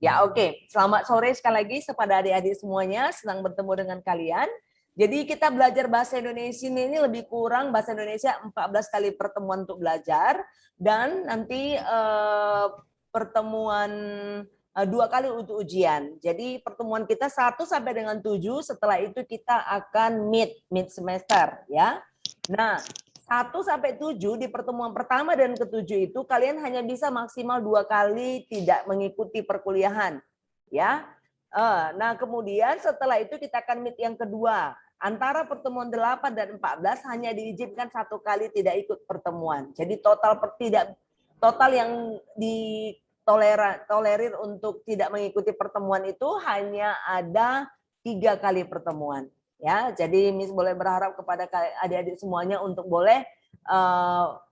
Ya, oke. Selamat sore sekali lagi kepada adik-adik semuanya. Senang bertemu dengan kalian. Jadi kita belajar bahasa Indonesia ini lebih kurang bahasa Indonesia 14 kali pertemuan untuk belajar. Dan nanti pertemuan 2 kali untuk ujian. Jadi pertemuan kita 1 sampai dengan 7, setelah itu kita akan mid semester ya. Nah, 1 sampai 7 di pertemuan pertama dan ke-7 itu kalian hanya bisa maksimal 2 kali tidak mengikuti perkuliahan ya. Nah, kemudian setelah itu kita akan meet yang kedua. Antara pertemuan 8 dan 14 hanya diizinkan 1 kali tidak ikut pertemuan. Jadi total yang ditolerir untuk tidak mengikuti pertemuan itu hanya ada 3 kali pertemuan. Ya, jadi Miss boleh berharap kepada adik-adik semuanya untuk boleh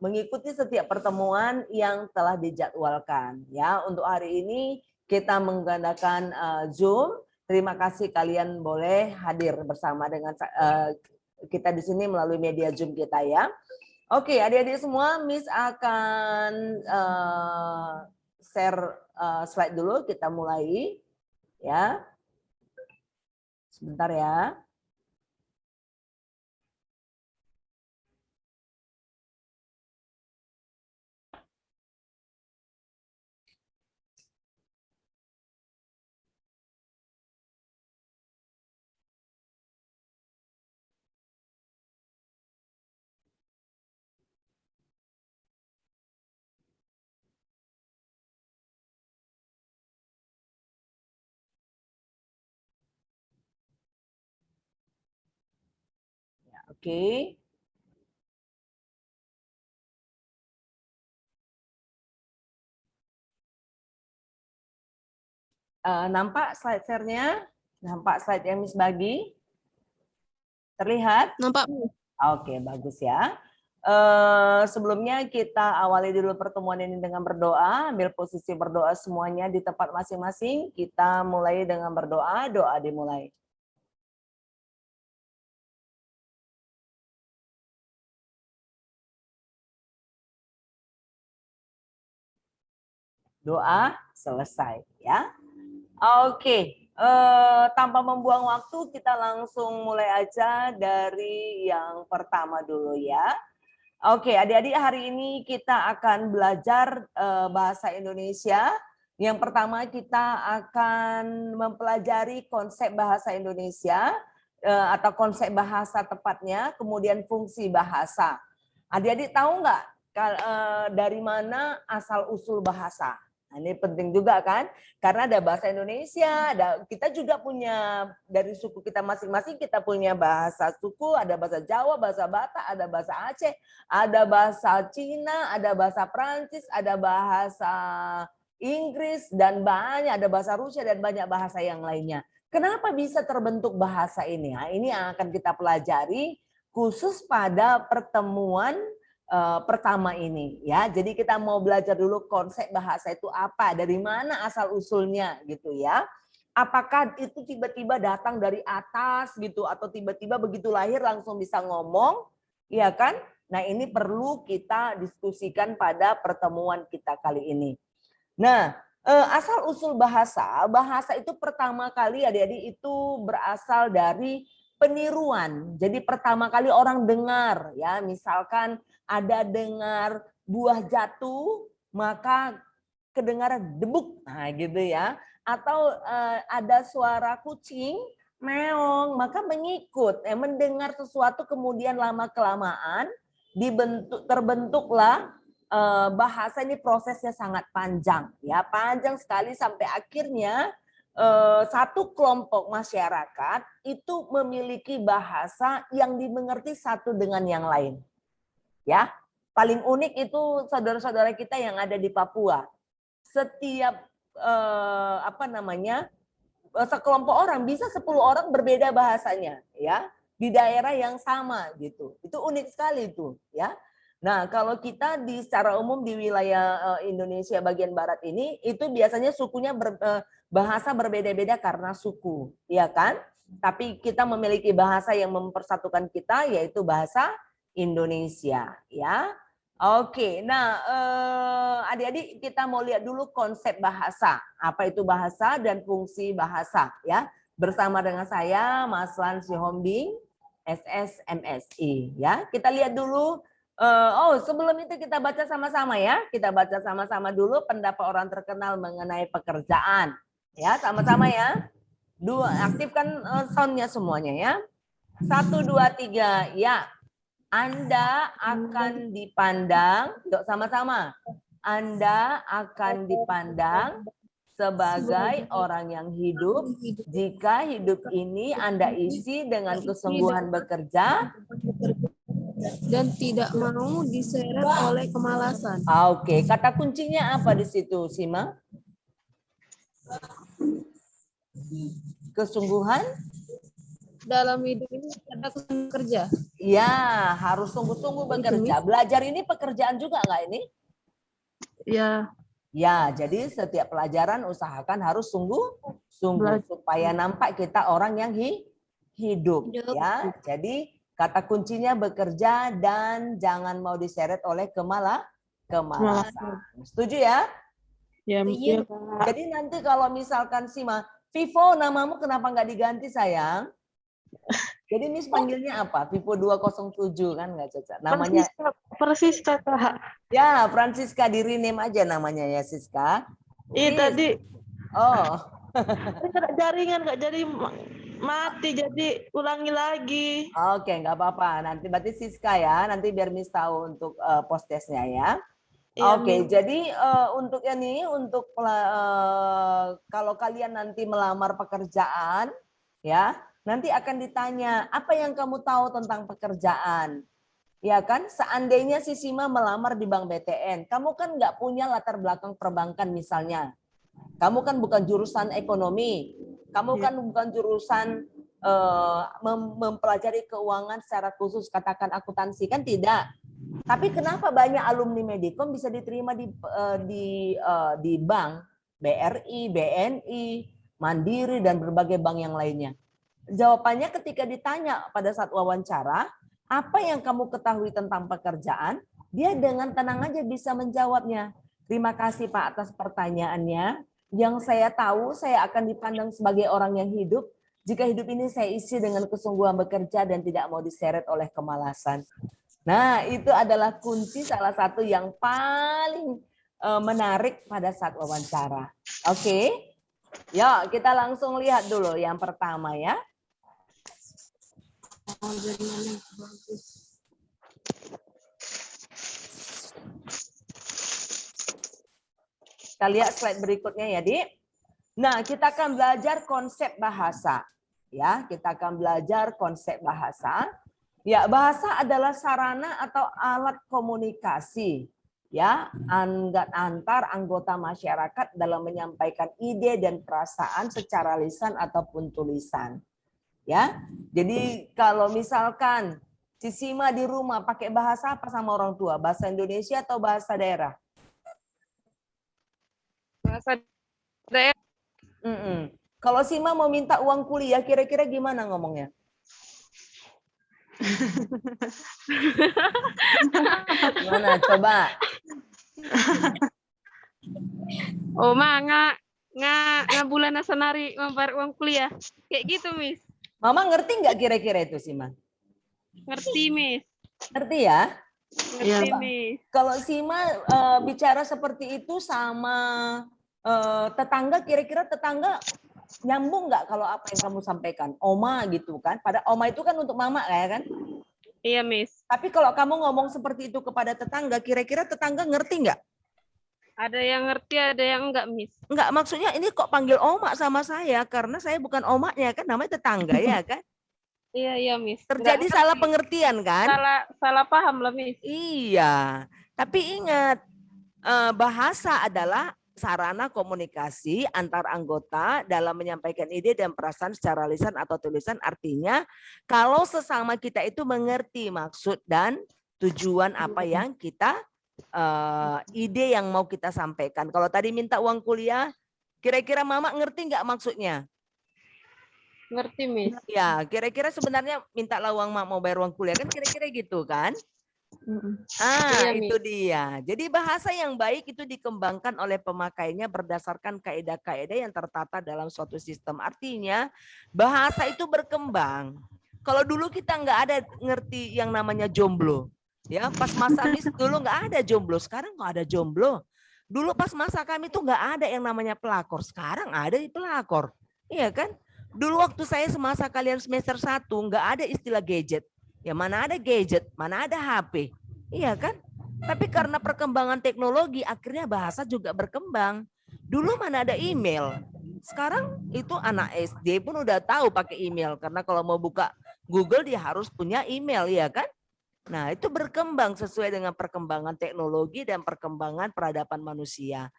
mengikuti setiap pertemuan yang telah dijadwalkan. Ya, untuk hari ini kita menggunakan Zoom. Terima kasih kalian boleh hadir bersama dengan kita di sini melalui media Zoom kita ya. Oke, adik-adik semua, Miss akan share slide dulu. Kita mulai ya. Sebentar ya. Oke. Nampak slide share-nya? Nampak slide yang Miss bagi? Terlihat? Nampak. Oke, bagus ya. Sebelumnya kita awali dulu pertemuan ini dengan berdoa. Ambil posisi berdoa semuanya di tempat masing-masing. Kita mulai dengan berdoa. Doa dimulai. Doa selesai ya. Oke, tanpa membuang waktu kita langsung mulai aja dari yang pertama dulu ya. Oke, adik-adik, hari ini kita akan belajar bahasa Indonesia. Yang pertama kita akan mempelajari konsep bahasa Indonesia atau konsep bahasa tepatnya, kemudian fungsi bahasa. Adik-adik tahu nggak dari mana asal-usul bahasa? Nah, ini penting juga kan, karena ada bahasa Indonesia, kita juga punya dari suku kita masing-masing, kita punya bahasa suku, ada bahasa Jawa, bahasa Batak, ada bahasa Aceh, ada bahasa Cina, ada bahasa Prancis, ada bahasa Inggris, dan banyak, ada bahasa Rusia, dan banyak bahasa yang lainnya. Kenapa bisa terbentuk bahasa ini? Nah, ini yang akan kita pelajari khusus pada pertemuan pertama ini ya. Jadi kita mau belajar dulu konsep bahasa itu apa, dari mana asal usulnya gitu ya. Apakah itu tiba-tiba datang dari atas gitu atau tiba-tiba begitu lahir langsung bisa ngomong, ya kan? Nah, ini perlu kita diskusikan pada pertemuan kita kali ini. Nah, asal usul bahasa, bahasa itu pertama kali adik-adik itu berasal dari peniruan. Jadi pertama kali orang dengar ya, misalkan ada dengar buah jatuh, maka kedengaran debuk, nah gitu ya. Atau ada suara kucing meong, maka mengikut, mendengar sesuatu kemudian lama-kelamaan terbentuklah bahasa. Ini prosesnya sangat panjang ya, panjang sekali sampai akhirnya satu kelompok masyarakat itu memiliki bahasa yang dimengerti satu dengan yang lain. Ya, paling unik itu saudara-saudara kita yang ada di Papua. Setiap sekelompok orang bisa 10 orang berbeda bahasanya ya di daerah yang sama gitu. Itu unik sekali itu ya. Nah, kalau kita secara umum di wilayah Indonesia bagian barat ini itu biasanya sukunya bahasa berbeda-beda karena suku, ya kan? Tapi kita memiliki bahasa yang mempersatukan kita yaitu bahasa Indonesia ya. Oke, nah adik-adik kita mau lihat dulu konsep bahasa. Apa itu bahasa dan fungsi bahasa ya. Bersama dengan saya Mas Lan Sihombing, SSMSI ya. Kita lihat dulu sebelum itu kita baca sama-sama ya. Kita baca sama-sama dulu pendapat orang terkenal mengenai pekerjaan. Ya, sama-sama ya. Aktifkan soundnya semuanya ya. 1, 2, 3 ya. Anda akan dipandang, yuk sama-sama. Anda akan dipandang sebagai orang yang hidup jika hidup ini Anda isi dengan kesungguhan bekerja dan tidak mau diseret oleh kemalasan. Oke, kata kuncinya apa di situ, Sima? Kesungguhan? Dalam hidup ini ada kerja. Ya, harus sungguh-sungguh bekerja. Belajar ini pekerjaan juga nggak ini? Ya. Ya, jadi setiap pelajaran usahakan harus sungguh-sungguh supaya nampak kita orang yang hidup. Ya, jadi kata kuncinya bekerja dan jangan mau diseret oleh kemalasan. Setuju ya? Ya, iya. Jadi nanti kalau misalkan Sima, Vivo namamu kenapa nggak diganti sayang? Jadi Miss panggilnya apa? Vivo 207 kan nggak cocok. Namanya Francisca, Kak. Ya, Francisca di rename aja namanya ya, Siska. Iya tadi. Oh. Jaringan nggak jadi mati, jadi ulangi lagi. Oke, nggak apa-apa. Nanti berarti Siska ya. Nanti biar Miss tahu untuk post testnya ya. Iya, Oke, jadi untuk ini untuk kalau kalian nanti melamar pekerjaan, ya, nanti akan ditanya apa yang kamu tahu tentang pekerjaan. Ya kan, seandainya si Sima melamar di Bank BTN, kamu kan nggak punya latar belakang perbankan misalnya. Kamu kan bukan jurusan ekonomi, kamu kan bukan jurusan mempelajari keuangan secara khusus, katakan akuntansi, kan tidak. Tapi kenapa banyak alumni Medicom bisa diterima di bank, BRI, BNI, Mandiri, dan berbagai bank yang lainnya? Jawabannya ketika ditanya pada saat wawancara, apa yang kamu ketahui tentang pekerjaan, dia dengan tenang aja bisa menjawabnya. Terima kasih Pak atas pertanyaannya. Yang saya tahu, saya akan dipandang sebagai orang yang hidup. Jika hidup ini saya isi dengan kesungguhan bekerja dan tidak mau diseret oleh kemalasan. Nah, itu adalah kunci salah satu yang paling menarik pada saat wawancara. Oke? Yuk, kita langsung lihat dulu yang pertama ya. Kita lihat slide berikutnya ya, Dik. Nah, kita akan belajar konsep bahasa. Ya, kita akan belajar konsep bahasa. Ya, bahasa adalah sarana atau alat komunikasi ya antar anggota masyarakat dalam menyampaikan ide dan perasaan secara lisan ataupun tulisan. Ya, jadi kalau misalkan si Sima di rumah pakai bahasa apa sama orang tua? Bahasa Indonesia atau bahasa daerah? Bahasa daerah. Kalau Sima mau minta uang kuliah, kira-kira gimana ngomongnya? Gimana? Coba. Oh, nggak bulan nasanari membayar uang kuliah. Kayak gitu, Miss. Mama ngerti nggak kira-kira itu, Sima? Ngerti, Miss. Ngerti ya? Ngerti, Miss. Kalau Sima bicara seperti itu sama tetangga, kira-kira tetangga nyambung nggak kalau apa yang kamu sampaikan? Oma gitu kan? Pada oma itu kan untuk mama ya kan? Iya, Miss. Tapi kalau kamu ngomong seperti itu kepada tetangga, kira-kira tetangga ngerti nggak? Ada yang ngerti, ada yang enggak, Miss. Enggak, maksudnya ini kok panggil oma sama saya karena saya bukan omaknya kan, namanya tetangga ya kan? Iya, Miss. Terjadi salah pengertian kan? Salah paham lah, Miss. Iya. Tapi ingat, bahasa adalah sarana komunikasi antar anggota dalam menyampaikan ide dan perasaan secara lisan atau tulisan. Artinya kalau sesama kita itu mengerti maksud dan tujuan apa yang kita ide yang mau kita sampaikan. Kalau tadi minta uang kuliah, kira-kira Mama ngerti nggak maksudnya? Ngerti, Miss. Ya, kira-kira sebenarnya minta uang Mak mau bayar uang kuliah kan kira-kira gitu kan? Iya, Mi. Itu dia. Jadi bahasa yang baik itu dikembangkan oleh pemakainya berdasarkan kaidah-kaidah yang tertata dalam suatu sistem. Artinya bahasa itu berkembang. Kalau dulu kita nggak ada ngerti yang namanya jomblo. Ya, pas masa Miss dulu nggak ada jomblo. Sekarang nggak ada jomblo. Dulu pas masa kami tuh nggak ada yang namanya pelakor. Sekarang ada di pelakor. Iya kan? Dulu waktu saya semasa kalian semester 1 nggak ada istilah gadget. Ya mana ada gadget, mana ada HP. Iya kan? Tapi karena perkembangan teknologi akhirnya bahasa juga berkembang. Dulu mana ada email. Sekarang itu anak SD pun udah tahu pakai email karena kalau mau buka Google dia harus punya email, ya kan? Nah, itu berkembang sesuai dengan perkembangan teknologi dan perkembangan peradaban manusia.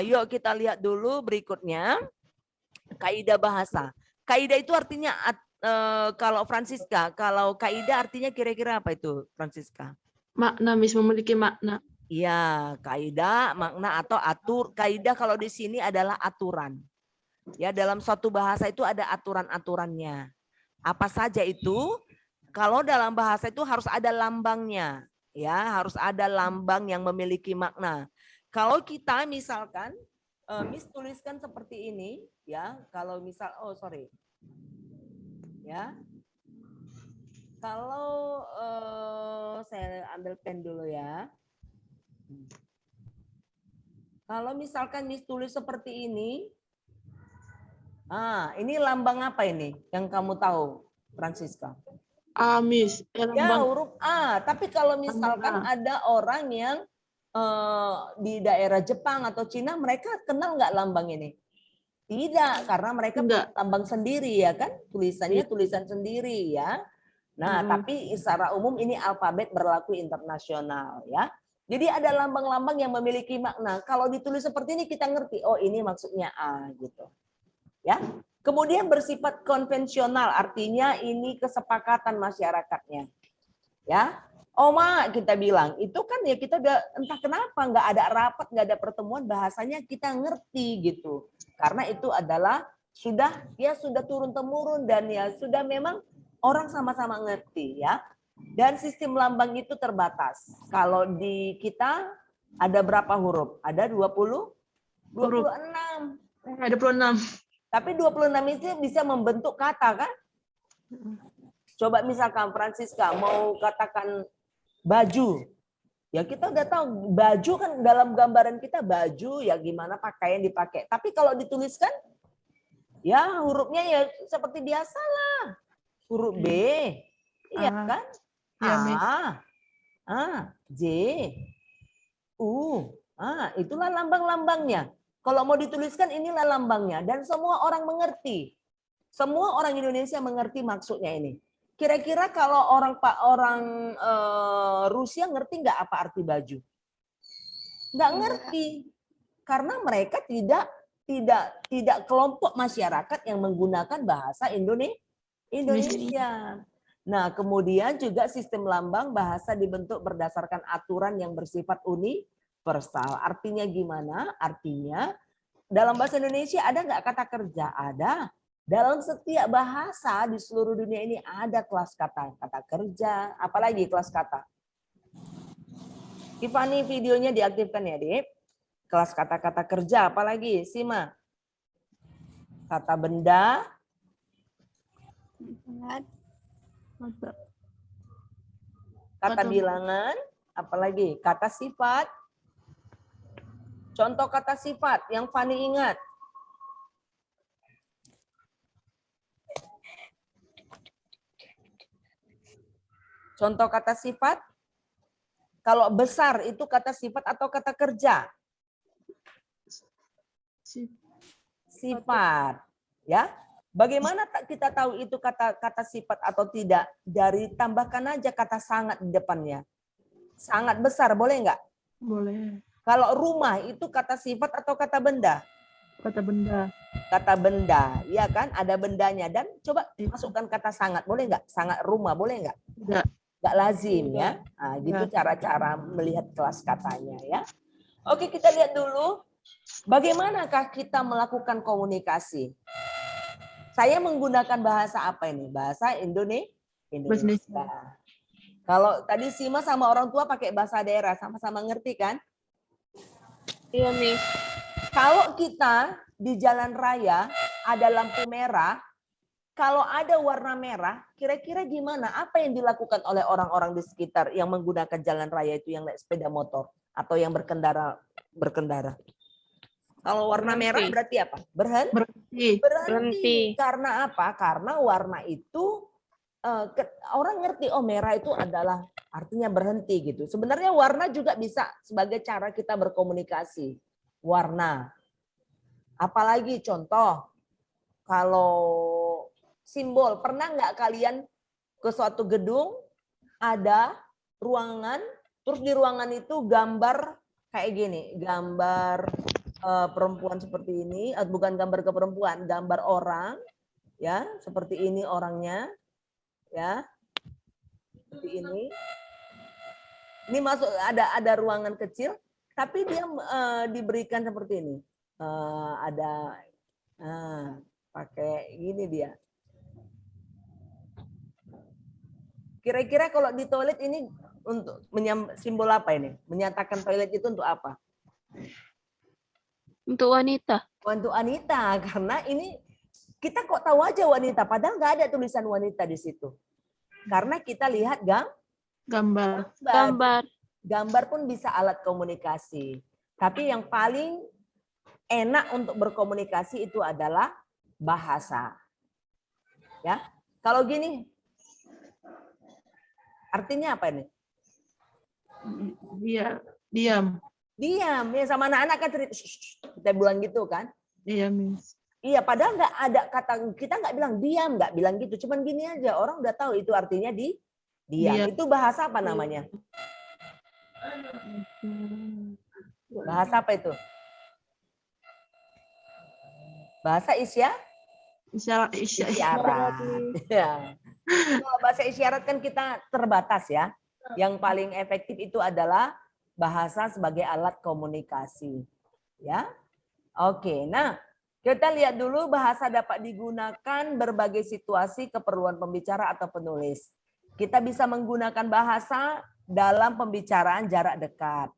Yuk kita lihat dulu berikutnya kaidah bahasa. Kaidah itu artinya kalau Francisca, kalau kaidah artinya kira-kira apa itu, Francisca? Makna, Miss, memiliki makna. Iya, kaidah, makna atau atur. Kaidah kalau di sini adalah aturan. Ya, dalam suatu bahasa itu ada aturan-aturannya. Apa saja itu? Kalau dalam bahasa itu harus ada lambangnya. Ya, harus ada lambang yang memiliki makna. Kalau kita misalkan Miss tuliskan seperti ini, ya. Kalau misal, ya. Kalau saya ambil pen dulu ya. Kalau misalkan Miss tulis seperti ini, ini lambang apa ini yang kamu tahu, Francisca? A, Miss. Ya, huruf A. Tapi kalau misalkan ada orang yang di daerah Jepang atau Cina, mereka kenal nggak lambang ini? Tidak, karena mereka punya lambang sendiri ya kan, tulisannya tulisan sendiri ya. Nah, tapi secara umum ini alfabet berlaku internasional ya. Jadi ada lambang-lambang yang memiliki makna. Kalau ditulis seperti ini kita ngerti, oh ini maksudnya A gitu. Ya. Kemudian bersifat konvensional, artinya ini kesepakatan masyarakatnya. Ya. Oma kita bilang, itu kan ya kita udah entah kenapa nggak ada rapat, nggak ada pertemuan, bahasanya kita ngerti gitu. Karena itu adalah sudah turun temurun dan ya sudah memang orang sama-sama ngerti ya. Dan sistem lambang itu terbatas. Kalau di kita ada berapa huruf? Ada 26. Ada 26. Tapi 26 itu bisa membentuk kata kan? Coba misalkan Francisca mau katakan baju. Ya kita udah tahu baju kan dalam gambaran kita baju ya gimana pakaian dipakai. Tapi kalau dituliskan ya hurufnya ya seperti biasa lah. Huruf B. Iya kan? A, J, U. Itulah lambang-lambangnya. Kalau mau dituliskan inilah lambangnya dan semua orang mengerti. Semua orang Indonesia mengerti maksudnya ini. Kira-kira kalau orang Rusia ngerti nggak apa arti baju? Nggak ngerti. Karena mereka tidak kelompok masyarakat yang menggunakan bahasa Indonesia. Nah, kemudian juga sistem lambang bahasa dibentuk berdasarkan aturan yang bersifat universal. Artinya gimana? Artinya dalam bahasa Indonesia ada nggak kata kerja? Ada. Dalam setiap bahasa di seluruh dunia ini ada kelas kata. Kata kerja, apalagi kelas kata. Tiffany videonya diaktifkan ya, Dip. Kelas kata-kata kerja, apalagi? Sima. Kata benda. Kata bilangan, apalagi? Kata sifat. Contoh kata sifat yang Fani ingat. Contoh kata sifat. Kalau besar itu kata sifat atau kata kerja? Sifat. Ya. Bagaimana kita tahu itu kata sifat atau tidak? Dari tambahkan aja kata sangat di depannya. Sangat besar, boleh nggak? Boleh. Kalau rumah itu kata sifat atau kata benda? Kata benda. Kata benda, ya kan? Ada bendanya. Dan coba masukkan kata sangat, boleh nggak? Sangat rumah, boleh nggak? Nggak lazim ya. Nah, gitu cara-cara melihat kelas katanya ya. Oke, kita lihat dulu. Bagaimanakah kita melakukan komunikasi? Saya menggunakan bahasa apa ini? Bahasa Indonesia. Kalau tadi Sima sama orang tua pakai bahasa daerah, sama-sama ngerti kan? Iya, Miss. Kalau kita di jalan raya ada lampu merah, kalau ada warna merah, kira-kira gimana? Apa yang dilakukan oleh orang-orang di sekitar yang menggunakan jalan raya itu, yang naik sepeda motor atau yang berkendara? Kalau warna merah Berhenti. berarti apa? Berhenti. Berhenti. Karena apa? Karena warna itu orang ngerti, oh merah itu adalah artinya berhenti gitu. Sebenarnya warna juga bisa sebagai cara kita berkomunikasi. Warna. Apalagi contoh, kalau simbol, pernah nggak kalian ke suatu gedung, ada ruangan, terus di ruangan itu gambar kayak gini, gambar perempuan seperti ini, bukan gambar ke perempuan, gambar orang, ya seperti ini orangnya, ya seperti ini. Ini masuk ada ruangan kecil, tapi dia diberikan seperti ini. Ada pakai gini dia. Kira-kira kalau di toilet ini untuk simbol apa ini? Menyatakan toilet itu untuk apa? Untuk wanita. Untuk wanita, karena ini kita kok tahu aja wanita, padahal nggak ada tulisan wanita di situ. Karena kita lihat Gambar. Gambar. Gambar pun bisa alat komunikasi. Tapi yang paling enak untuk berkomunikasi itu adalah bahasa. Ya, kalau gini, artinya apa ini? Dia diam. Diam, ya sama anak-anak kan cerita, kita bilang gitu kan? Iya, Miss. Iya, padahal nggak ada kata, kita nggak bilang diam, nggak bilang gitu. Cuman gini aja, orang udah tahu itu artinya diam. Diam. Itu bahasa apa namanya? Bahasa apa itu? Bahasa Isyarat. isyarat. Ya. Kalau bahasa isyarat kan kita terbatas ya. Yang paling efektif itu adalah bahasa sebagai alat komunikasi. Ya. Oke, nah kita lihat dulu bahasa dapat digunakan berbagai situasi keperluan pembicara atau penulis. Kita bisa menggunakan bahasa dalam pembicaraan jarak dekat.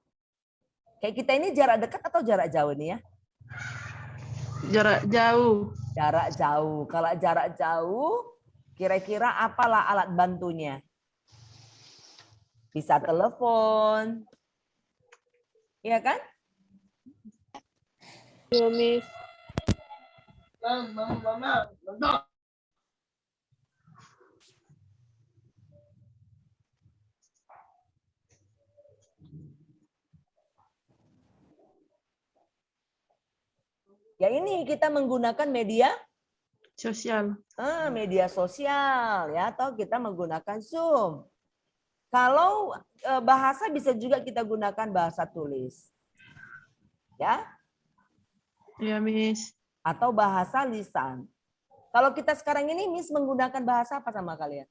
Kayak kita ini jarak dekat atau jarak jauh nih ya? Jarak jauh. Jarak jauh. Kalau jarak jauh, kira-kira apalah alat bantunya? Bisa telepon. Iya kan? Iya, Miss. Ya ini kita menggunakan media Sosial. media sosial ya, atau kita menggunakan Zoom. Kalau bahasa bisa juga kita gunakan bahasa tulis. Ya, Iya, Miss. atau bahasa lisan. Kalau kita sekarang ini Miss menggunakan bahasa apa sama kalian?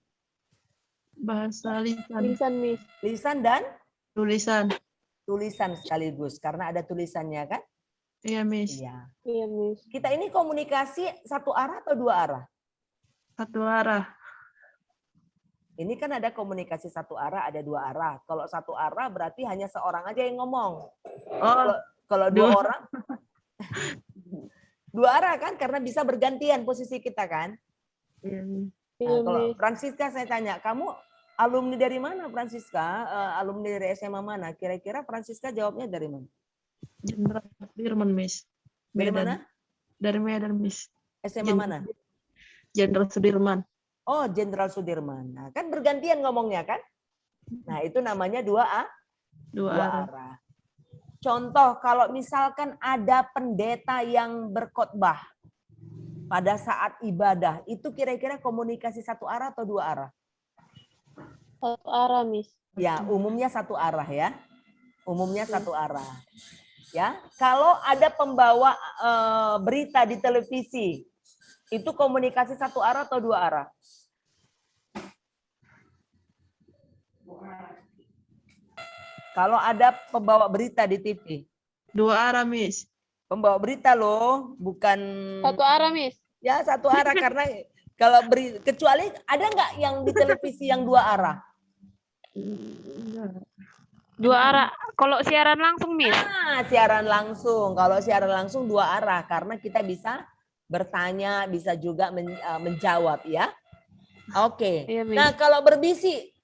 Bahasa lisan. Lisan, Miss. Lisan dan Tulisan. tulisan sekaligus karena ada tulisannya kan? Iya, Miss. Iya. Iya, Miss. Kita ini komunikasi satu arah atau dua arah? Satu arah. Ini kan ada komunikasi satu arah, ada dua arah. Kalau satu arah berarti hanya seorang aja yang ngomong. Oh, Kalau dua orang, dua arah kan, karena bisa bergantian posisi kita kan. iya, Miss. Nah, Iya, kalau Miss. Francisca saya tanya, kamu alumni dari mana Francisca? Alumni dari SMA mana? Kira-kira Francisca jawabnya dari mana? Jenderal Sudirman, Miss. Dari Medan. mana? Dari Medan, Miss. SMA mana? Jenderal Sudirman. Oh, Jenderal Sudirman. Nah, kan bergantian ngomongnya kan? Nah, itu namanya dua Dua arah. arah. Contoh, kalau misalkan ada pendeta yang berkhotbah pada saat ibadah, itu kira-kira komunikasi satu arah atau dua arah? Satu arah, Miss. Ya, umumnya satu arah ya. Umumnya satu arah. Ya, kalau ada pembawa berita di televisi, itu komunikasi satu arah atau dua arah? Kalau ada pembawa berita di TV, Dua arah, Miss. pembawa berita loh, bukan Satu arah, Miss. ya satu arah karena kalau kecuali ada nggak yang di televisi yang dua arah? Enggak. Dua arah. Kalau siaran langsung, Miss. Siaran langsung. Kalau siaran langsung dua arah karena kita bisa bertanya, bisa juga menjawab ya. Oke. Iya, Miss. Nah, kalau berbisik,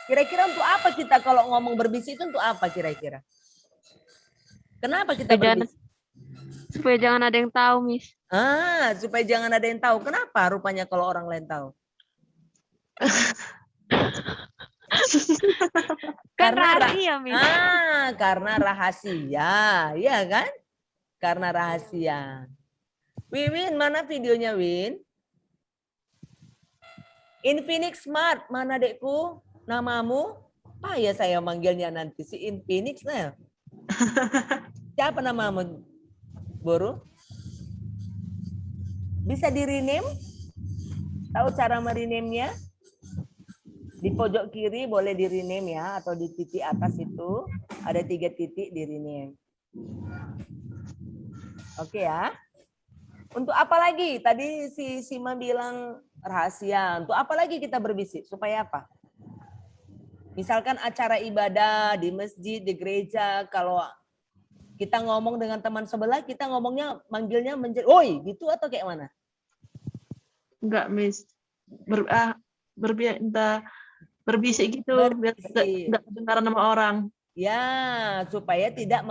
kira-kira untuk apa kita kalau ngomong berbisik itu untuk apa kira-kira? Kenapa kita berbisik? Supaya jangan ada yang tahu, Miss. Supaya jangan ada yang tahu. Kenapa rupanya kalau orang lain tahu? Kan Karena rahasia, Miss. Karena rahasia, ya kan? Karena rahasia. Win, mana videonya, Win? Infinix Smart, mana dekku? Namamu? Ya saya manggilnya nanti si Infinix. Nah. Siapa namamu, Boru? Bisa di rename? Tahu cara merename-nya? Di pojok kiri boleh di rename ya, atau di titik atas itu ada 3 titik di rename. Oke ya. Untuk apa lagi? Tadi si Sima bilang rahasia. Untuk apa lagi kita berbisik? Supaya apa? Misalkan acara ibadah di masjid, di gereja, kalau kita ngomong dengan teman sebelah, kita ngomongnya manggilnya "Oi," gitu atau kayak mana? Enggak, Miss. Berbisik gitu, biar enggak kedengaran sama orang. Ya, supaya tidak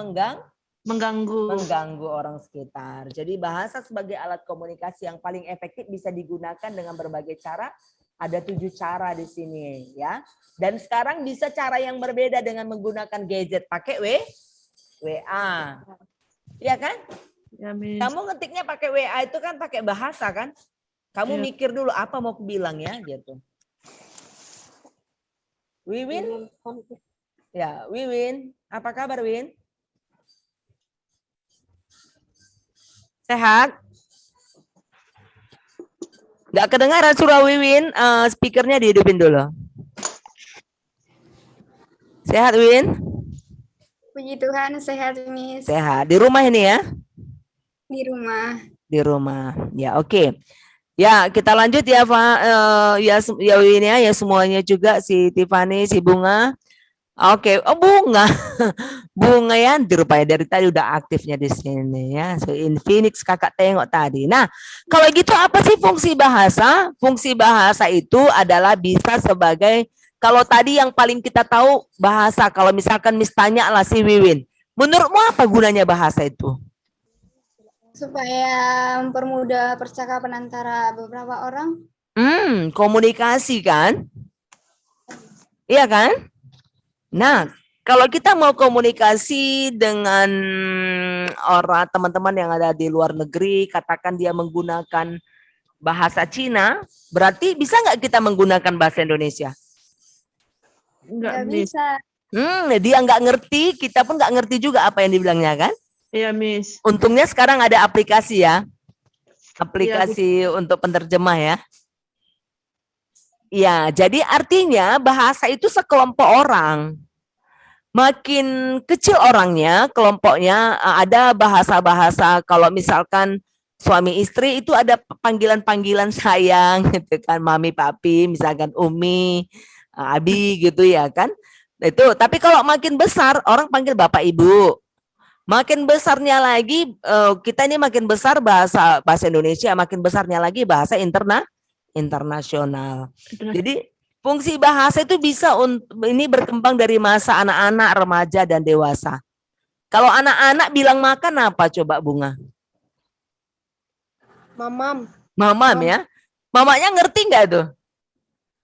mengganggu orang sekitar. Jadi bahasa sebagai alat komunikasi yang paling efektif bisa digunakan dengan berbagai cara. Ada 7 cara di sini ya. Dan sekarang bisa cara yang berbeda dengan menggunakan gadget. Pakai WA. Iya kan? Ya, Miss. Kamu ngetiknya pakai WA itu kan pakai bahasa kan? Kamu mikir dulu apa mau aku bilang ya gitu. Wiwin? Ya, Wiwin. Apa kabar, Win? Sehat? Nggak kedengaran surah Wiwin, speakernya dihidupin dulu. Sehat, Win? Puji Tuhan, sehat, Miss. Sehat. Di rumah ini ya? Di rumah. Di rumah. Ya, oke. Ya, kita lanjut ya, Pak. Ya Win ya semuanya juga, si Tiffany, si Bunga. Oke, Bunga. Bunga ya, rupanya dari tadi udah aktifnya di sini ya. So, Infinix kakak tengok tadi. Nah, kalau gitu apa sih fungsi bahasa? Fungsi bahasa itu adalah bisa sebagai, kalau tadi yang paling kita tahu bahasa, kalau misalkan tanya lah si Wiwin, menurutmu apa gunanya bahasa itu? Supaya mempermudah percakapan antara beberapa orang. Komunikasi kan? Iya kan? Nah, kalau kita mau komunikasi dengan orang teman-teman yang ada di luar negeri, katakan dia menggunakan bahasa Cina, berarti bisa nggak kita menggunakan bahasa Indonesia? Enggak, Nggak Miss. bisa. Dia nggak ngerti, kita pun nggak ngerti juga apa yang dibilangnya kan? Iya, Miss. Untungnya sekarang ada aplikasi ya, aplikasi untuk penerjemah ya. Ya, jadi artinya bahasa itu sekelompok orang. Makin kecil orangnya, kelompoknya, ada bahasa-bahasa, kalau misalkan suami istri itu ada panggilan-panggilan sayang gitu kan, mami, papi, misalkan umi, abi gitu ya kan. Itu, tapi kalau makin besar orang panggil bapak ibu. Makin besarnya lagi, kita ini makin besar bahasa Indonesia, makin besarnya lagi bahasa internasional. Jadi fungsi bahasa itu bisa ini berkembang dari masa anak-anak, remaja, dan dewasa. Kalau anak-anak bilang makan apa coba, Bunga? Mamam. Mamam ya. Mamanya ngerti nggak tuh?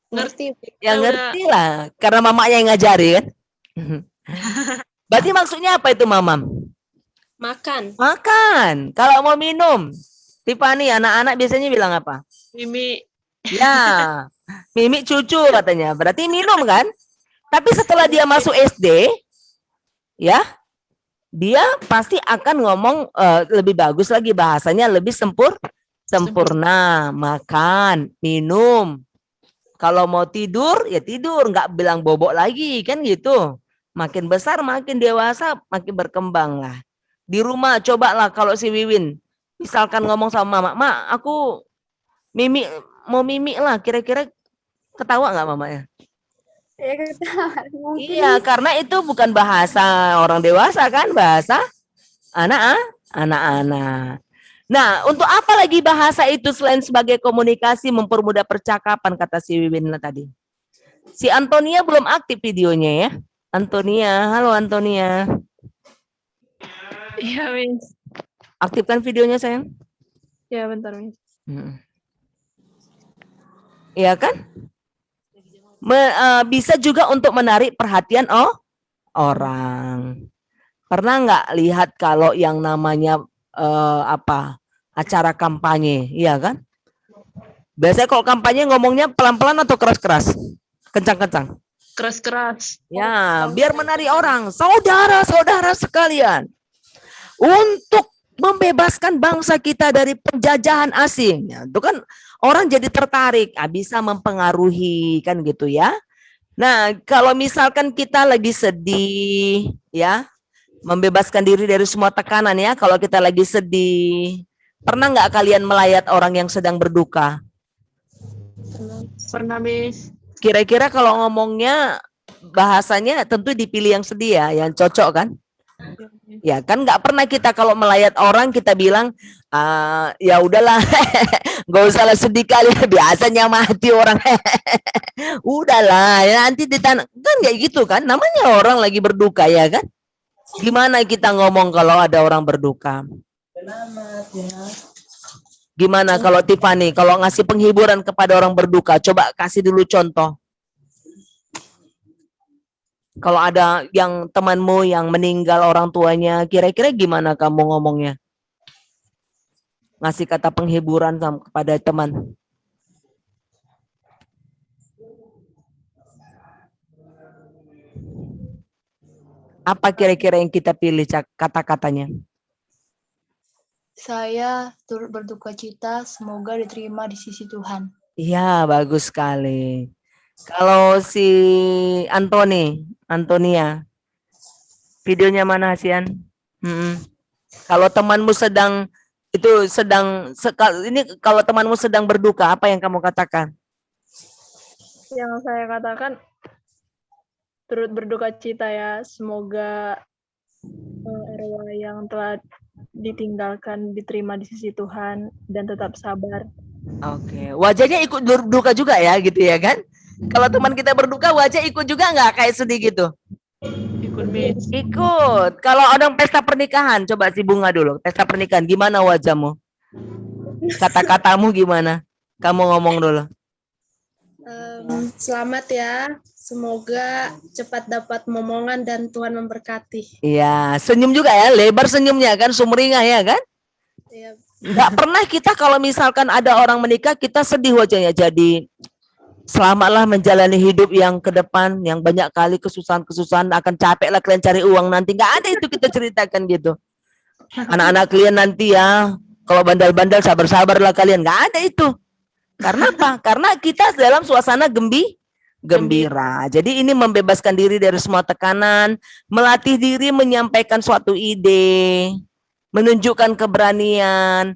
Ngerti. Ya ngerti lah, karena mamanya yang ngajarin. Berarti maksudnya apa itu mamam? Makan. Makan. Kalau mau minum, Tiffany, anak-anak biasanya bilang apa? Mimi. Ya, Mimi cucu katanya. Berarti minum kan? Tapi setelah dia masuk SD, ya, dia pasti akan ngomong lebih bagus lagi, bahasanya lebih sempurna. Makan, minum. Kalau mau tidur, ya tidur, nggak bilang bobok lagi, kan gitu. Makin besar, makin dewasa, makin berkembang lah. Di rumah, cobalah kalau si Wiwin, misalkan ngomong sama mama, "Ma, aku mau mimi lah," kira-kira ketawa nggak mamanya? Ya ketawa. Mungkin Iya, karena itu bukan bahasa orang dewasa kan, bahasa anak-anak. Nah, untuk apa lagi bahasa itu selain sebagai komunikasi mempermudah percakapan kata si Wiwin tadi. Si Antonia belum aktif videonya ya. Antonia, halo Antonia. Iya, Miss. Aktifkan videonya sayang. Ya, bentar, Miss. Iya kan? Bisa juga untuk menarik perhatian orang. Pernah nggak lihat kalau yang namanya acara kampanye, iya kan? Biasanya kalau kampanye ngomongnya pelan-pelan atau keras-keras? Kencang-kencang. Keras-keras. Ya, biar menarik orang. Saudara-saudara sekalian, untuk membebaskan bangsa kita dari penjajahan asing. Ya, itu kan orang jadi tertarik, bisa mempengaruhi kan gitu ya. Nah, kalau misalkan kita lagi sedih, ya, membebaskan diri dari semua tekanan ya. Kalau kita lagi sedih, pernah nggak kalian melayat orang yang sedang berduka? Pernah, Miss. Kira-kira kalau ngomongnya bahasanya tentu dipilih yang sedih ya, yang cocok kan? Ya kan nggak pernah kita kalau melayat orang kita bilang ya udahlah nggak usah lah sedih kali biasanya mati orang udahlah ya nanti ditanam kan kayak gitu kan namanya orang lagi berduka ya kan gimana kita ngomong kalau ada orang berduka gimana kalau Tiffany kalau ngasih penghiburan kepada orang berduka coba kasih dulu contoh. Kalau ada yang temanmu yang meninggal orang tuanya, kira-kira gimana kamu ngomongnya? Ngasih kata penghiburan kepada teman. Apa kira-kira yang kita pilih kata-katanya? Saya turut berduka cita, semoga diterima di sisi Tuhan. Iya, bagus sekali. Kalau si Antonia, videonya mana Hasian? Kalau temanmu kalau temanmu sedang berduka, apa yang kamu katakan? Yang saya katakan turut berduka cita ya, semoga arwah yang telah ditinggalkan diterima di sisi Tuhan dan tetap sabar. Oke, wajahnya ikut berduka juga ya gitu ya kan? Kalau teman kita berduka wajah ikut juga nggak kayak sedih gitu? Ikut, Miss. Ikut. Kalau orang pesta pernikahan, coba si Bunga dulu. Pesta pernikahan, gimana wajahmu? Kata-katamu gimana? Kamu ngomong dulu. Selamat ya, semoga cepat dapat momongan dan Tuhan memberkati. Iya, senyum juga ya, lebar senyumnya kan, sumringah ya kan? Ya, Nggak pernah kita kalau misalkan ada orang menikah, kita sedih wajahnya. Jadi selamatlah menjalani hidup yang ke depan, yang banyak kali kesusahan-kesusahan, akan capek lah kalian cari uang nanti. Nggak ada itu kita ceritakan gitu. Anak-anak kalian nanti ya, kalau bandel-bandel sabar-sabarlah kalian. Nggak ada itu. Karena apa? Karena kita dalam suasana gembira. Jadi ini membebaskan diri dari semua tekanan, melatih diri menyampaikan suatu ide, menunjukkan keberanian.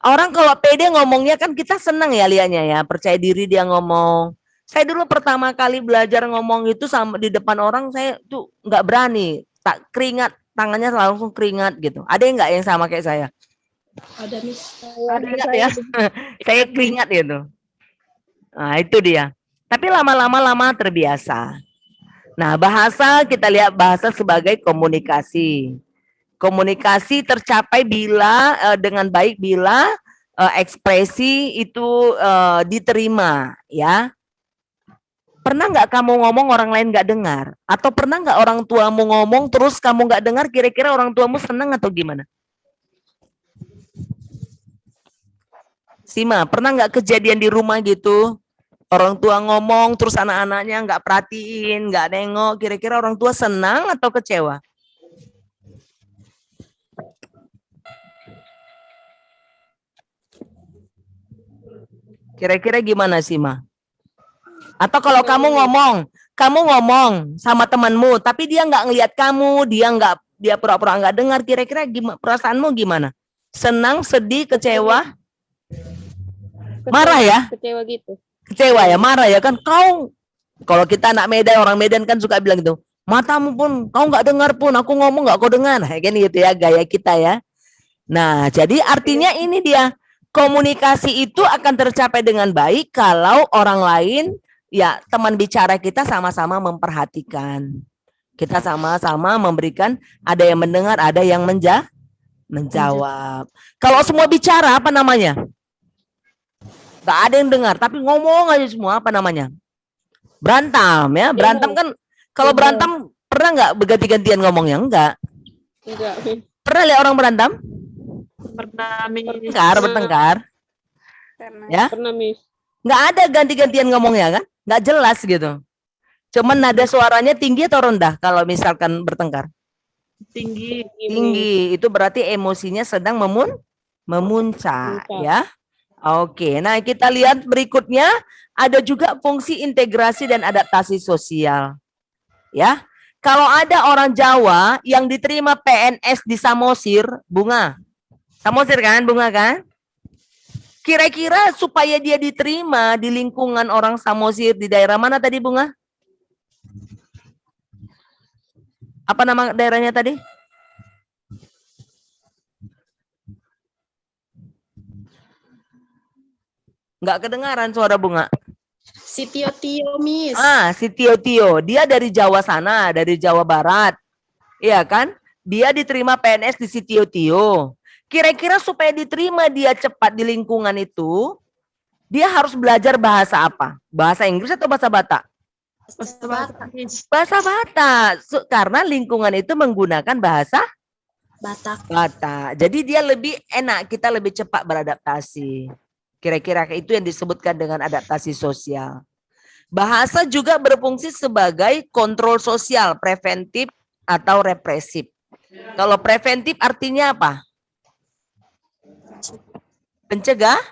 Orang kalau pede ngomongnya kan kita senang ya liatnya ya, percaya diri dia ngomong. Saya dulu pertama kali belajar ngomong itu sama di depan orang saya tuh nggak berani, tak keringat, tangannya langsung keringat gitu. Ada yang nggak yang sama kayak saya? ada nih. Ada nggak ya? Saya keringat gitu. Nah itu dia. Tapi lama-lama terbiasa. Nah bahasa kita lihat bahasa sebagai komunikasi. Komunikasi tercapai bila dengan baik bila ekspresi itu diterima ya. Pernah nggak kamu ngomong orang lain nggak dengar? Atau pernah nggak orang tuamu ngomong terus kamu nggak dengar? Kira-kira orang tuamu senang atau gimana? Sima, pernah nggak kejadian di rumah gitu? Orang tua ngomong terus anak-anaknya nggak perhatiin, nggak nengok. Kira-kira orang tua senang atau kecewa? Kira-kira gimana sih, Ma? Atau kalau kamu ngomong sama temanmu, tapi dia nggak ngelihat kamu, dia pura-pura nggak dengar, kira-kira gimana, perasaanmu gimana? Senang, sedih, kecewa? Marah ya? Kecewa gitu. Kecewa ya, marah ya kan? Kau Kalau kita anak Medan, orang Medan kan suka bilang gitu, matamu pun kau nggak dengar pun, aku ngomong nggak kau dengar, kayak gitu ya gaya kita ya. Nah, jadi artinya ini dia, komunikasi itu akan tercapai dengan baik kalau orang lain, ya teman bicara kita sama-sama memperhatikan. Kita sama-sama memberikan, ada yang mendengar, ada yang menjawab. Kalau semua bicara, apa namanya? Gak ada yang dengar, tapi ngomong aja semua, apa namanya? Berantem ya, berantem kan. Kalau berantem, pernah nggak berganti-gantian ngomongnya? Enggak. Enggak. Pernah lihat orang berantem? Pernah Bertengkar. Ya, Pernah, Miss. nggak ada ganti-gantian ngomongnya kan? Nggak jelas gitu. Cuman nada suaranya tinggi atau rendah kalau misalkan bertengkar? tinggi. Tinggi. Itu berarti emosinya sedang memuncak ya. Oke, nah kita lihat berikutnya ada juga fungsi integrasi dan adaptasi sosial. Ya. Kalau ada orang Jawa yang diterima PNS di Samosir, Bunga. Samosir kan, Bunga kan? Kira-kira supaya dia diterima di lingkungan orang Samosir di daerah mana tadi, Bunga? Apa nama daerahnya tadi? Enggak kedengaran suara Bunga. Si Tio-Tio, Miss. Si Tio-Tio. Dia dari Jawa sana, dari Jawa Barat. Iya kan? Dia diterima PNS di si Tio-Tio. Kira-kira supaya diterima dia cepat di lingkungan itu, dia harus belajar bahasa apa? Bahasa Inggris atau bahasa Batak? Bahasa Batak. Karena lingkungan itu menggunakan bahasa Batak. Jadi dia lebih enak, kita lebih cepat beradaptasi. Kira-kira itu yang disebutkan dengan adaptasi sosial. Bahasa juga berfungsi sebagai kontrol sosial, preventif atau represif. Kalau preventif artinya apa? Pencegahan.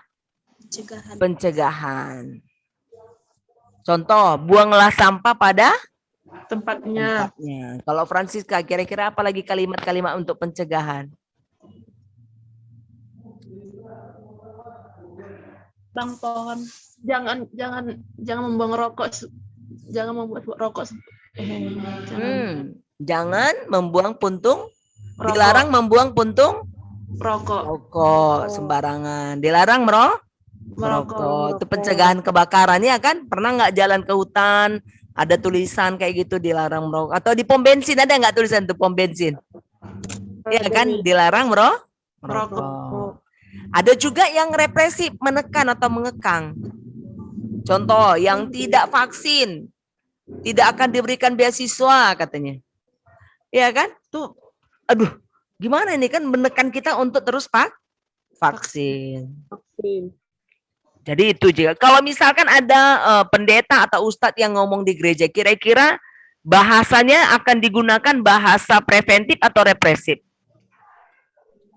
Contoh, buanglah sampah pada Tempatnya. Kalau Francisca, kira-kira apa lagi kalimat-kalimat untuk pencegahan? Bang pohon. Jangan membuang rokok. Jangan membuat rokok. Jangan membuang puntung. Rokok. Dilarang membuang puntung Rokok. sembarangan. Dilarang merokok. Itu pencegahan kebakaran ya kan? Pernah nggak jalan ke hutan, ada tulisan kayak gitu dilarang merokok? Atau di pom bensin ada nggak tulisan tuh pom bensin? Ya kan? Dilarang merokok. Ada juga yang represif, menekan atau mengekang. Contoh, yang tidak vaksin, tidak akan diberikan beasiswa katanya. Ya kan? Tuh, aduh, gimana ini kan menekan kita untuk terus vaksin. Jadi itu juga. Kalau misalkan ada pendeta atau ustadz yang ngomong di gereja, kira-kira bahasanya akan digunakan bahasa preventif atau represif?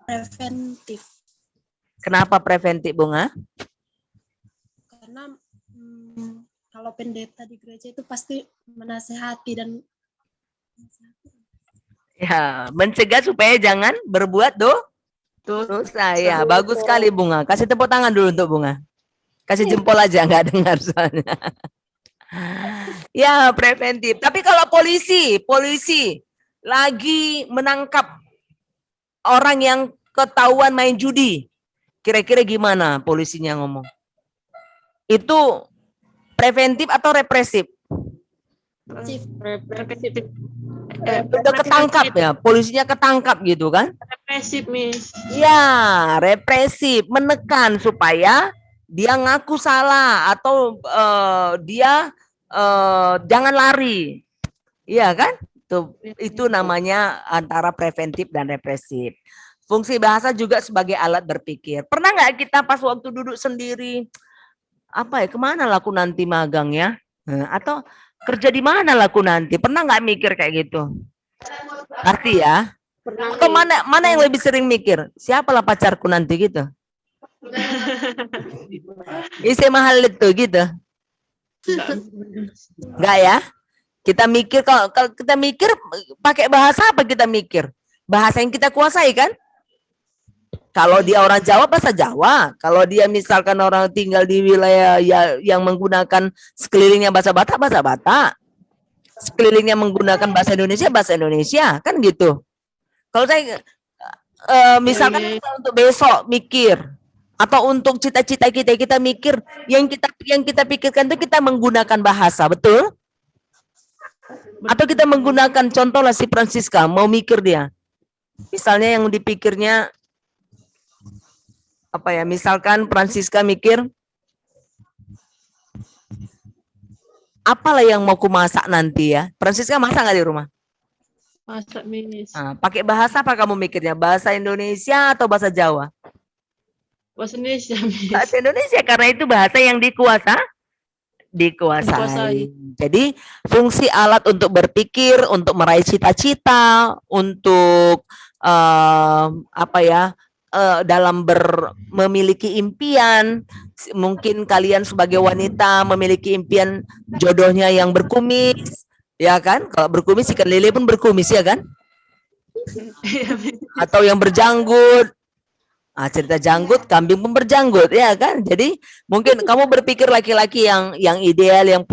Preventif. Kenapa preventif, Bunga? Karena kalau pendeta di gereja itu pasti menasehati dan Ya, mencegah supaya jangan berbuat dosa. Ya, bagus sekali Bunga. Kasih tepuk tangan dulu untuk Bunga. Kasih jempol aja, nggak dengar soalnya. Ya, preventif. Tapi kalau polisi lagi menangkap orang yang ketahuan main judi, kira-kira gimana polisinya ngomong? Itu preventif atau represif? Represif. Udah ketangkap ya, polisinya ketangkap gitu kan? Represif, Miss. Ya, represif, menekan supaya dia ngaku salah atau dia jangan lari. Iya kan? Itu namanya antara preventif dan represif. Fungsi bahasa juga sebagai alat berpikir. Pernah nggak kita pas waktu duduk sendiri, apa ya, kemana lah aku nanti magang ya? Atau kerja di mana lah aku nanti? Pernah nggak mikir kayak gitu? Pasti ya. Atau mana yang lebih sering mikir? Siapalah pacarku nanti gitu? Isi mahal itu gitu. Enggak ya? Kita mikir, kalau kita mikir pakai bahasa apa kita mikir? Bahasa yang kita kuasai kan? Kalau dia orang Jawa, bahasa Jawa. Kalau dia misalkan orang tinggal di wilayah yang menggunakan sekelilingnya bahasa Batak, bahasa Batak. Sekelilingnya menggunakan bahasa Indonesia, kan gitu. Kalau saya misalkan untuk besok mikir atau untuk cita-cita kita mikir, yang kita pikirkan itu kita menggunakan bahasa, betul? Atau kita menggunakan, contohlah si Francisca mau mikir dia. Misalnya yang dipikirnya apa ya? Misalkan Francisca mikir, apalah yang mau ku masak nanti ya? Francisca masak nggak di rumah? Masak, Miss. Nah, pakai bahasa apa kamu mikirnya? Bahasa Indonesia atau bahasa Jawa? Bahasa Indonesia, Miss. Bahasa Indonesia, karena itu bahasa yang dikuasai. Jadi fungsi alat untuk berpikir, untuk meraih cita-cita, untuk dalam memiliki impian. Mungkin kalian sebagai wanita memiliki impian jodohnya yang berkumis, ya kan? Kalau berkumis ikan lele pun berkumis, ya kan? Atau yang berjanggut. Nah, cerita janggut, kambing pun berjanggut, ya kan? Jadi mungkin kamu berpikir laki-laki yang ideal,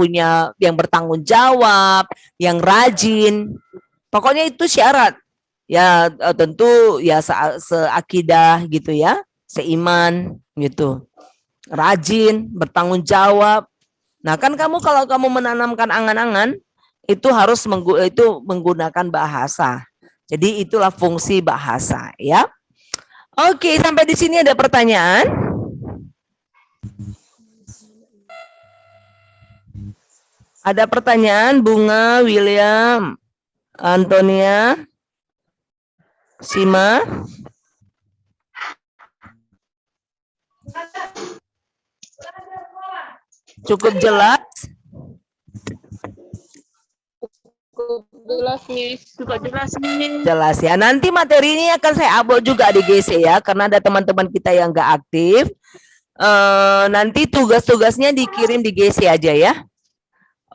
yang bertanggung jawab, yang rajin. Pokoknya itu syarat. Ya tentu ya seakidah gitu ya, seiman gitu. Rajin, bertanggung jawab. Nah, kan kalau kamu menanamkan angan-angan itu harus menggunakan bahasa. Jadi itulah fungsi bahasa, ya. Oke, sampai di sini ada pertanyaan? Ada pertanyaan, Bunga, William, Antonia, Sima? Cukup jelas? Jelas, Miss. Juga jelas, Miss. Jelas ya. Nanti materi ini akan saya upload juga di GC ya, karena ada teman-teman kita yang nggak aktif. Nanti tugas-tugasnya dikirim di GC aja ya.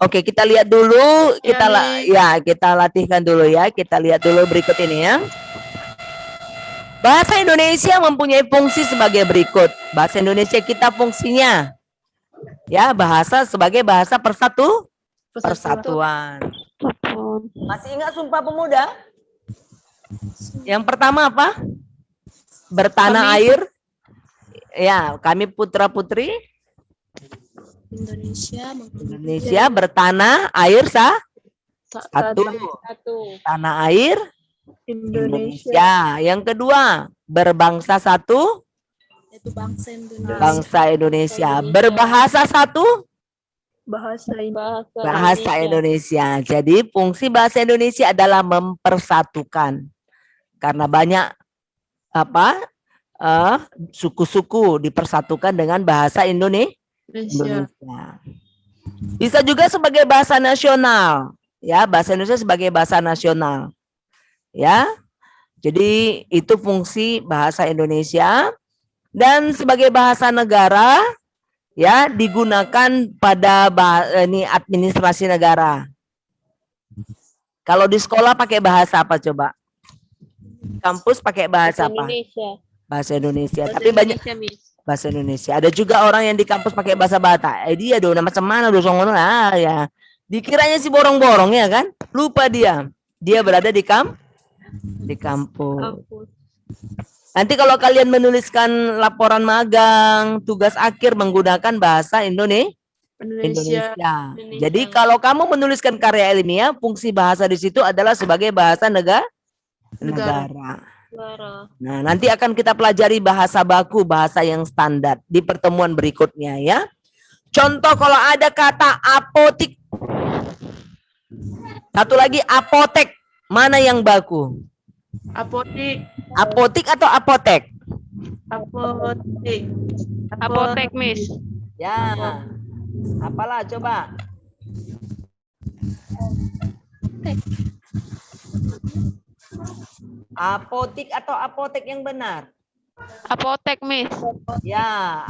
Oke, kita lihat dulu, kita latihkan dulu ya. Kita lihat dulu berikut ini ya. Bahasa Indonesia mempunyai fungsi sebagai berikut. Bahasa Indonesia kita fungsinya ya, bahasa sebagai bahasa persatuan. Masih ingat Sumpah Pemuda? Yang pertama apa? Bertanah air. Ya, kami putra-putri Indonesia bertanah air satu. Tanah air Indonesia. Yang kedua, berbangsa satu. Itu bangsa Indonesia. Bangsa Indonesia. Berbahasa satu. Bahasa Indonesia. Jadi fungsi bahasa Indonesia adalah mempersatukan. Karena banyak suku-suku dipersatukan dengan bahasa Indonesia. Bisa juga sebagai bahasa nasional. Ya, bahasa Indonesia sebagai bahasa nasional. Ya. Jadi itu fungsi bahasa Indonesia, dan sebagai bahasa negara ya digunakan pada administrasi negara. Kalau di sekolah pakai bahasa apa coba? Kampus pakai bahasa apa? Bahasa Indonesia. Tapi banyak bahasa Indonesia. Ada juga orang yang di kampus pakai bahasa Batak. Dia dong macam mana dong ya. Dikiranya si borong-borong ya kan? Lupa dia. Dia berada di kampus. Nanti kalau kalian menuliskan laporan magang, tugas akhir menggunakan bahasa Indonesia. Jadi kalau kamu menuliskan karya ilmiah, fungsi bahasa di situ adalah sebagai bahasa negara. Nah, nanti akan kita pelajari bahasa baku, bahasa yang standar di pertemuan berikutnya ya. Contoh kalau ada kata apotik. Satu lagi apotek. Mana yang baku? Apotik atau apotek? Apotek, Miss. Ya. Apalah coba? Apotik atau apotek yang benar? Apotek, Miss. Ya,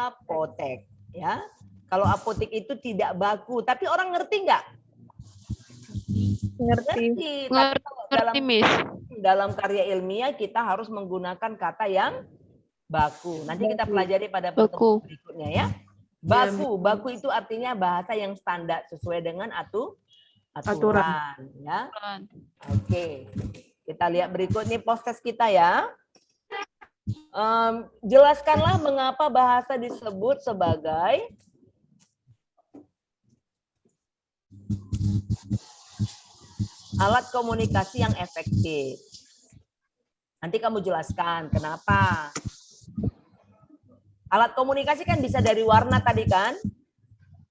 apotek. Ya. Kalau apotek itu tidak baku, tapi orang ngerti nggak? Ngerti. Tapi kalau Ngerti, Miss. dalam karya ilmiah kita harus menggunakan kata yang baku. Nanti kita pelajari pada pertemuan berikutnya ya. Baku itu artinya bahasa yang standar sesuai dengan aturan ya. Oke. Kita lihat berikut nih post-test kita ya. Jelaskanlah mengapa bahasa disebut sebagai alat komunikasi yang efektif. Nanti kamu jelaskan kenapa. Alat komunikasi kan bisa dari warna tadi kan?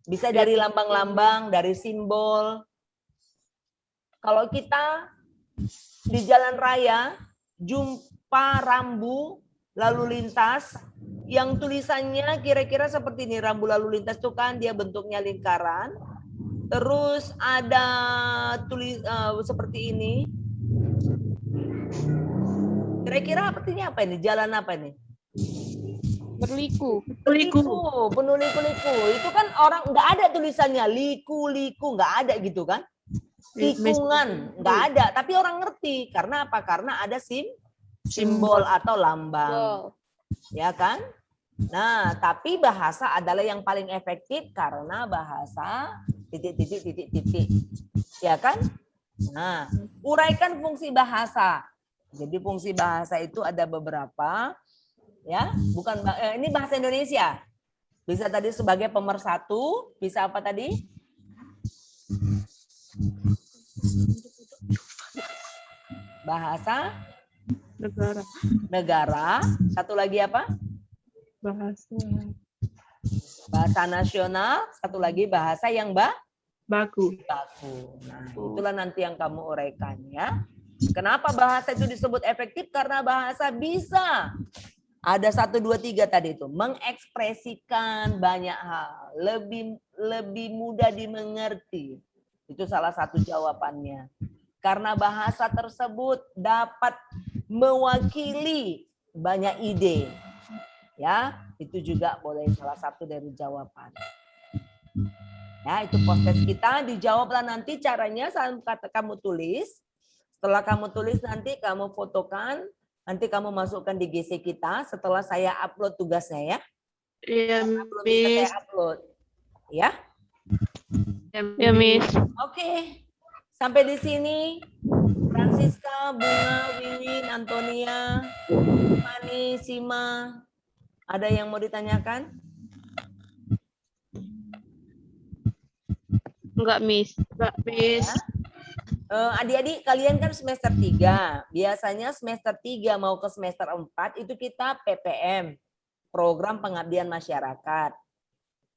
Bisa dari lambang-lambang, dari simbol. Kalau kita di jalan raya, jumpa rambu lalu lintas, yang tulisannya kira-kira seperti ini. Rambu lalu lintas itu kan dia bentuknya lingkaran. Terus ada tulis seperti ini. Kira-kira artinya apa ini? Jalan apa ini? Berliku. Penuh liku-liku. Itu kan orang nggak ada tulisannya liku-liku, nggak ada gitu kan? Tikungan nggak ada. Tapi orang ngerti karena apa? Karena ada simbol atau lambang, ya kan? Nah, tapi bahasa adalah yang paling efektif karena bahasa titik, ya kan? Nah, uraikan fungsi bahasa. Jadi fungsi bahasa itu ada beberapa. Ya, bukan ini bahasa Indonesia. Bisa tadi sebagai pemersatu, bisa apa tadi? Bahasa negara. Satu lagi apa? Bahasa nasional. Satu lagi bahasa yang baku. Nah, itulah nanti yang kamu uraikan ya. Kenapa bahasa itu disebut efektif? Karena bahasa bisa. Ada 1, 2, 3 tadi itu. Mengekspresikan banyak hal. Lebih mudah dimengerti. Itu salah satu jawabannya. Karena bahasa tersebut dapat mewakili banyak ide. Ya, itu juga boleh salah satu dari jawaban. Ya, itu post-test kita. Dijawablah nanti caranya saat kamu tulis. Setelah kamu tulis nanti kamu fotokan. Nanti kamu masukkan di GC kita setelah saya upload tugasnya ya. Iya, belum bisa saya upload. Ya. Ya, Miss. Oke. Sampai di sini. Francisca, Bunga, Wiwin, Antonia, Fani, Sima. Ada yang mau ditanyakan? Enggak, Miss. Ya. Adik-adik kalian kan semester 3. Biasanya semester 3 mau ke semester 4 itu kita PPM, program pengabdian masyarakat.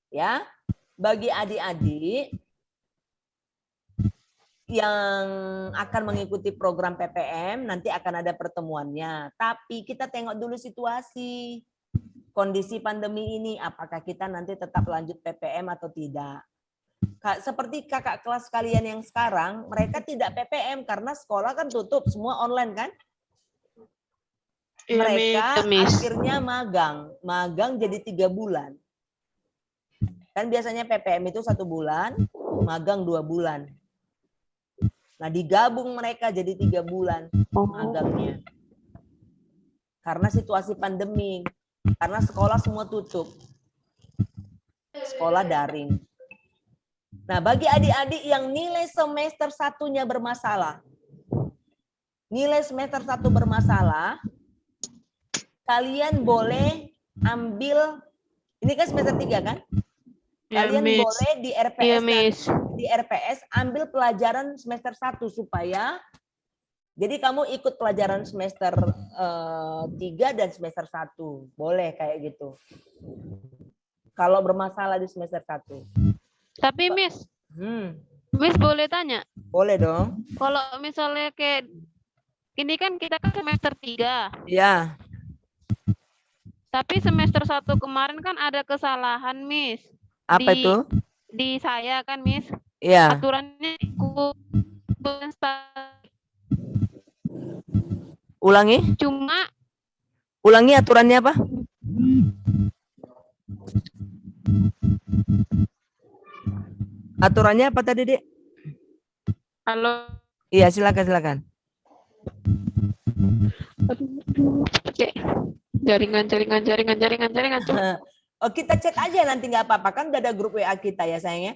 Ya. Bagi adik-adik yang akan mengikuti program PPM nanti akan ada pertemuannya. Tapi kita tengok dulu situasi. Kondisi pandemi ini apakah kita nanti tetap lanjut PPM atau tidak. Seperti kakak kelas kalian yang sekarang, mereka tidak PPM karena sekolah kan tutup, semua online kan? Mereka akhirnya magang jadi 3 bulan. Kan biasanya PPM itu 1 bulan, magang 2 bulan. Nah digabung mereka jadi 3 bulan magangnya. Karena situasi pandemi, karena sekolah semua tutup. Sekolah daring. Nah, bagi adik-adik yang nilai semester 1-nya bermasalah, nilai semester 1 bermasalah, kalian boleh ambil, ini kan semester 3 kan? Kalian boleh di RPS, di RPS ambil pelajaran semester 1 supaya, jadi kamu ikut pelajaran semester 3 dan semester 1. Boleh kayak gitu. Kalau bermasalah di semester 1. Tapi Miss boleh tanya? Boleh dong. Kalau misalnya kayak ini kan kita kan semester 3. Iya. Tapi semester 1 kemarin kan ada kesalahan, Miss. Apa itu? Di saya kan, Miss. Iya. Aturannya Ulangi? Ulangi aturannya apa? Aturannya apa tadi, Dek? Halo. Iya, silakan, silakan. Oke. Jaringan. Oh, kita cek aja nanti nggak apa-apa, kan udah ada grup WA kita ya sayangnya.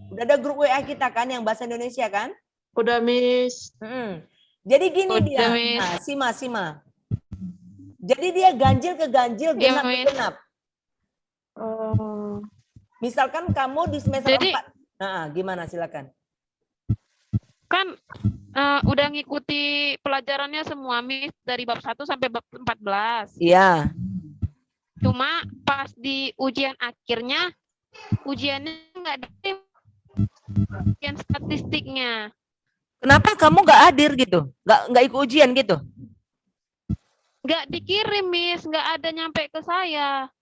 Udah ada grup WA kita kan yang bahasa Indonesia kan? Udah, Miss. Jadi gini Udah, dia, Miss. nah, Sima. Jadi dia ganjil ke ganjil, Iya, genap ke Miss. genap. Oh. Misalkan kamu di semester Jadi- 4. Nah, gimana silakan. Kan udah ngikuti pelajarannya semua, Miss, dari bab 1 sampai bab 14. Iya. Cuma pas di ujian akhirnya, ujiannya nggak ada ujian statistiknya. Kenapa kamu nggak hadir gitu? Nggak ikut ujian gitu? Nggak dikirim, Miss. Nggak ada nyampe ke saya.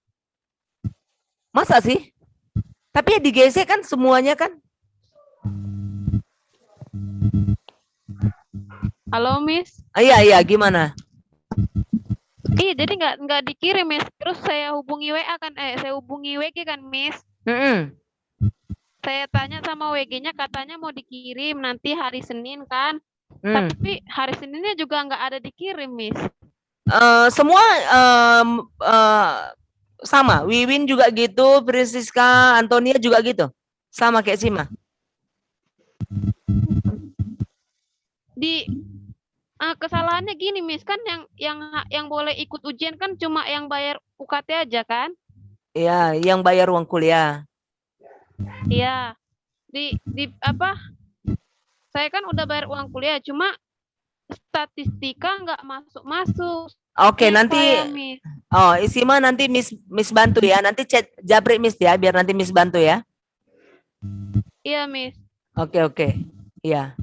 Masa sih? Tapi ya di GC kan semuanya kan? Halo, Miss. Iya, gimana? Iya, jadi nggak dikirim, Miss. Terus saya hubungi WA kan, saya hubungi WG kan, Miss. Saya tanya sama WG-nya, katanya mau dikirim nanti hari Senin kan. Tapi hari Seninnya juga nggak ada dikirim, Miss. Semua sama. Wiwin juga gitu, Francisca, Antonia juga gitu. Sama kayak Sima. Kesalahannya gini, Miss, kan yang boleh ikut ujian kan cuma yang bayar UKT aja kan? Iya, yang bayar uang kuliah. Iya. Di apa? Saya kan udah bayar uang kuliah, cuma statistika nggak masuk. Oke, Miss, nanti saya, Miss. Sima nanti Miss bantu ya. Nanti chat Jabri Miss ya, biar nanti Miss bantu ya. Iya, Miss. Oke. Iya.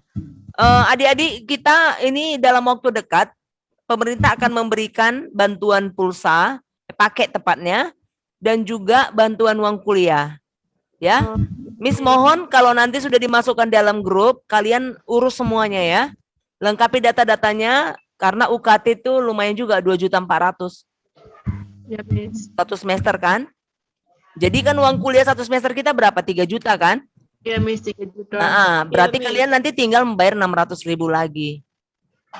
Adik-adik kita ini dalam waktu dekat pemerintah akan memberikan bantuan pulsa, paket tepatnya, dan juga bantuan uang kuliah. Ya. Miss mohon kalau nanti sudah dimasukkan dalam grup, kalian urus semuanya ya. Lengkapi data-datanya karena UKT itu lumayan juga 2.400.000 Ya, Miss. satu semester kan. Jadi kan uang kuliah satu semester kita berapa? 3 juta kan? Ya, Miss, 3 juta. Berarti Miss. kalian nanti tinggal membayar 600.000 lagi.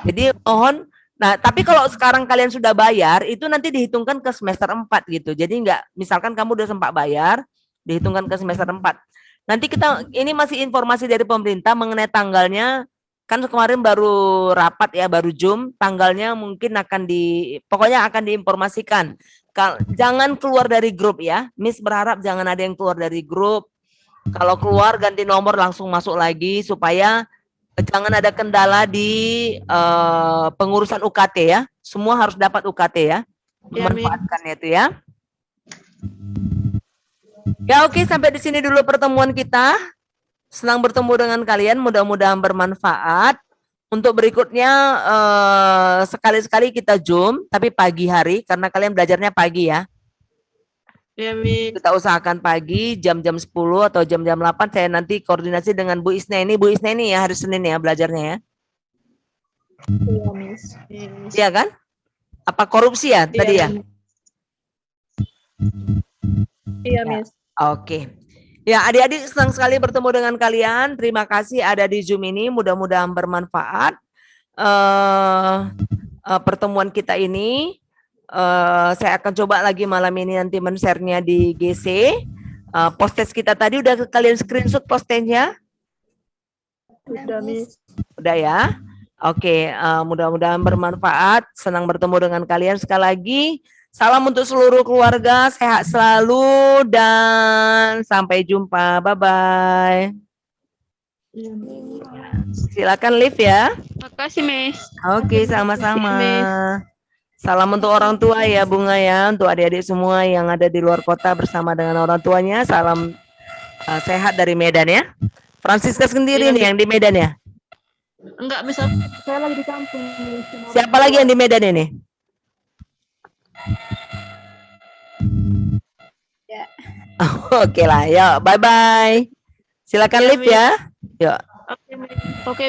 Jadi mohon, tapi kalau sekarang kalian sudah bayar, itu nanti dihitungkan ke semester 4 gitu. Jadi enggak, misalkan kamu udah sempat bayar, dihitungkan ke semester 4. Nanti ini masih informasi dari pemerintah mengenai tanggalnya, kan kemarin baru rapat ya, baru Zoom, tanggalnya mungkin pokoknya akan diinformasikan. Jangan keluar dari grup ya, Miss berharap jangan ada yang keluar dari grup. Kalau keluar ganti nomor langsung masuk lagi supaya jangan ada kendala di pengurusan UKT ya. Semua harus dapat UKT ya. Memanfaatkan itu ya. Ya oke, sampai di sini dulu pertemuan kita. Senang bertemu dengan kalian, mudah-mudahan bermanfaat. Untuk berikutnya sekali-sekali kita Zoom, tapi pagi hari karena kalian belajarnya pagi ya. Ya, Miss. Kita usahakan pagi jam-jam 10 atau jam-jam 8 saya nanti koordinasi dengan Bu Isna ini. Bu Isna ini ya hari Senin ya belajarnya ya. Iya, Miss. Iya kan? Apa korupsi ya tadi ya? Iya, Miss. Oke. Ya adik-adik senang sekali bertemu dengan kalian. Terima kasih ada di Zoom ini. Mudah-mudahan bermanfaat. Pertemuan kita ini. Saya akan coba lagi malam ini nanti men-share-nya di GC. Post-test kita tadi udah kalian screenshot post-testnya? Udah, Miss. Udah ya? Oke, mudah-mudahan bermanfaat. Senang bertemu dengan kalian sekali lagi. Salam untuk seluruh keluarga, sehat selalu dan sampai jumpa. Bye-bye. Ya, Silakan live ya. Makasih, Miss. Oke, sama-sama. Miss. Salam untuk orang tua ya Bunga ya, untuk adik-adik semua yang ada di luar kota bersama dengan orang tuanya. Salam sehat dari Medan ya. Francisca sendiri nih yang di Medan ya. Enggak, Miss. Saya lagi di kampung. Siapa lagi yang di Medan ini? Ya. Oke lah, yuk bye-bye. Silakan Ya, live ya. Yuk. Oke, Miss. Oke.